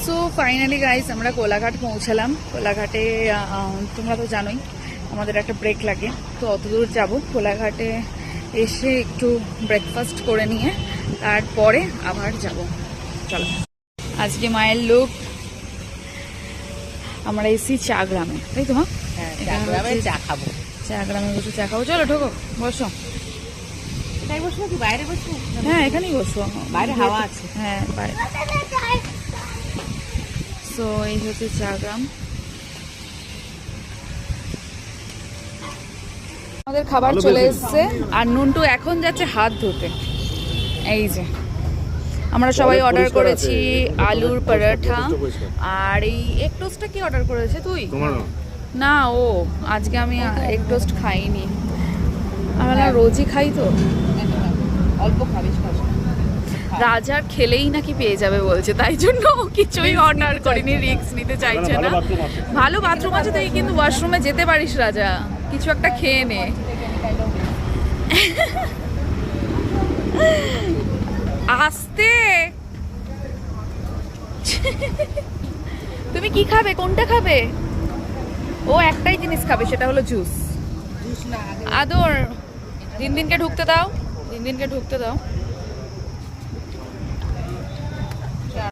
So finally guys আমরা কোলাঘাট পৌঁছালাম। কোলাঘাটে তোমরা তো জানোই আমাদের একটা ব্রেক লাগে, তো অত দূর যাবো। কোলাঘাটে এসে একটু ব্রেকফাস্ট করে নিয়ে তারপরে আবার যাব। চলো, আজকে মায়ের লুক, আমরা এসি চা গ্রামে, তাই তো? হ্যাঁ, চা গ্রামে চা খাবো। চা গ্রামে বসে চা খাবো। চলো ঢোকো, বসো। এটাই বসবো কি বাইরে বসবো? হ্যাঁ, এখানেই বসবো, বাইরে হাওয়া আছে। হ্যাঁ বাইরে। সো এই হচ্ছে চা গ্রাম। আমাদের খাবার চলে এসছে আর নুনটু এখন যাচ্ছে হাত ধুতে। এই যে আমরা সবাই অর্ডার করেছি আলুর পরোটা, আর এই এগ টোস্টটা কি অর্ডার করেছে তুই? না, ও আজকে আমি এগ টোস্ট খাইনি, আমরা রোজই খাই তো। অল্প খাবিস। রাজার খেলেই নাকি পেয়ে যাবে বলছে, তাই জন্য কিছুই অর্ডার করিনি, রিস্ক নিতে চাইছে না। ভালো বাথরুম আছে তাই, কিন্তু ওয়াশরুমে যেতে পারিস রাজা, কিছু একটা খেয়ে নে। আস্তে, তুমি কি খাবে, কোনটা খাবে? ও একটাই জিনিস খাবে, সেটা হলো জুস। আদর দিনকে ঢুকতে দাও, দিনকে ঢুকতে দাও।